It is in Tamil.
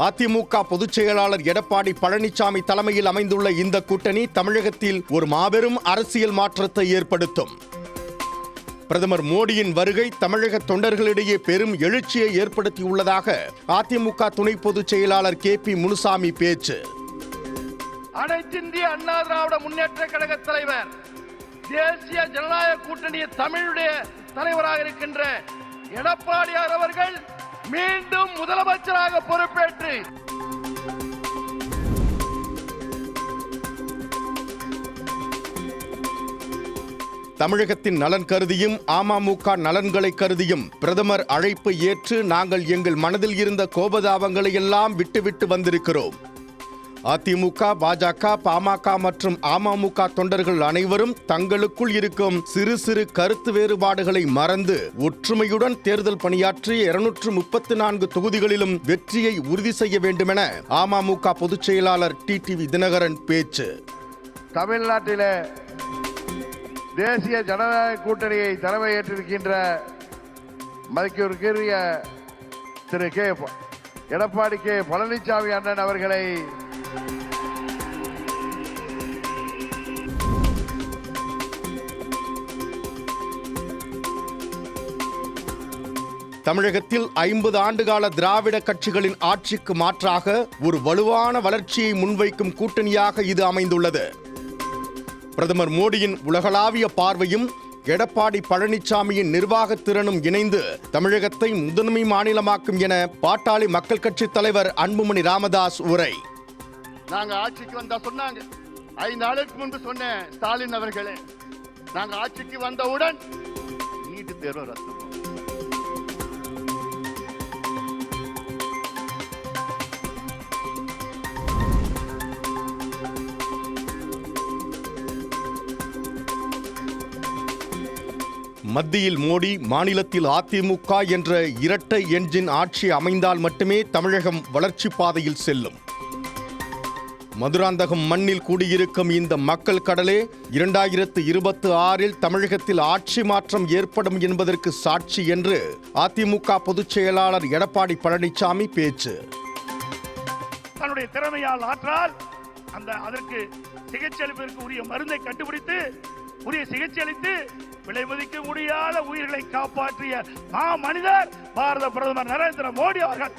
அதிமுக பொதுச் செயலாளர் எடப்பாடி பழனிசாமி தலைமையில் அமைந்துள்ள இந்த கூட்டணி தமிழகத்தில் ஒரு மாபெரும் அரசியல் மாற்றத்தை ஏற்படுத்தும். பிரதமர் மோடியின் வருகை தமிழக தொண்டர்களிடையே பெரும் எழுச்சியை ஏற்படுத்தியுள்ளதாக அதிமுக துணை பொதுச் செயலாளர் KP முனுசாமி பேச்சு. அனைத்திந்திய அண்ணா திராவிட முன்னேற்ற கழக தலைவர், தேசிய ஜனநாயக கூட்டணி தமிழுடைய தலைவராக இருக்கின்ற எடப்பாடியார் அவர்கள் மீண்டும் முதலமைச்சராக பொறுப்பேற்று தமிழகத்தின் நலன் கருதியும் அமமுக நலன்களை கருதியும் பிரதமர் அழைப்பை ஏற்று நாங்கள் எங்கள் மனதில் இருந்த கோபதாபங்களை எல்லாம் விட்டுவிட்டு வந்திருக்கிறோம். அதிமுக, பாஜக, பாமக மற்றும் அமமுக தொண்டர்கள் அனைவரும் தங்களுக்குள் இருக்கும் சிறு சிறு கருத்து வேறுபாடுகளை மறந்து ஒற்றுமையுடன் தேர்தல் பணியாற்றி 234 தொகுதிகளிலும் வெற்றியை உறுதி செய்ய வேண்டுமென அமமுக பொதுச் செயலாளர் TTV தினகரன் பேச்சு. தமிழ்நாட்டிலே தேசிய ஜனநாயக கூட்டணியை தலைமையேற்றிருக்கின்ற மதிப்பிற்குரிய திரு எடப்பாடி பழனிசாமி அண்ணன் அவர்களை தமிழகத்தில் 50 ஆண்டுகால திராவிட கட்சிகளின் ஆட்சிக்கு மாற்றாக ஒரு வலுவான வளர்ச்சியை முன்வைக்கும் கூட்டணியாக இது அமைந்துள்ளது. பிரதமர் மோடியின் உலகளாவிய பார்வையும் எடப்பாடி பழனிசாமியின் நிர்வாக திறனும் இணைந்து தமிழகத்தை முதன்மை மாநிலமாக்கும் என பாட்டாளி மக்கள் கட்சி தலைவர் அன்புமணி ராமதாஸ் உரை. நாங்க ஆட்சிக்கு வந்தா சொன்னாங்க, 5 நாளுக்கு முன்பு சொன்ன ஸ்டாலின் அவர்களே, நாங்க ஆட்சிக்கு வந்தவுடன் நீட்டு தேர்வு ரத்து. மத்தியில் மோடி, மாநிலத்தில் அதிமுக என்ற இரட்டை என்ஜின் ஆட்சி அமைந்தால் மட்டுமே தமிழகம் வளர்ச்சி பாதையில் செல்லும். மதுராந்தகம் மண்ணில் கூடியிருக்கும் இந்த மக்கள் கடலே 2026இல் தமிழகத்தில் ஆட்சி மாற்றம் ஏற்படும் என்பதற்கு சாட்சி என்று அதிமுக பொதுச் செயலாளர் எடப்பாடி பழனிசாமி பேச்சு. தன்னுடைய திறமையால் ஆற்றால் அதற்கு சிகிச்சை அளிப்பதற்கு உரிய மருந்தை கண்டுபிடித்து உரிய சிகிச்சை அளித்து விலை மதிக்க முடியாத உயிர்களை காப்பாற்றிய மனிதர் பாரத பிரதமர் நரேந்திர மோடி அவர்கள்.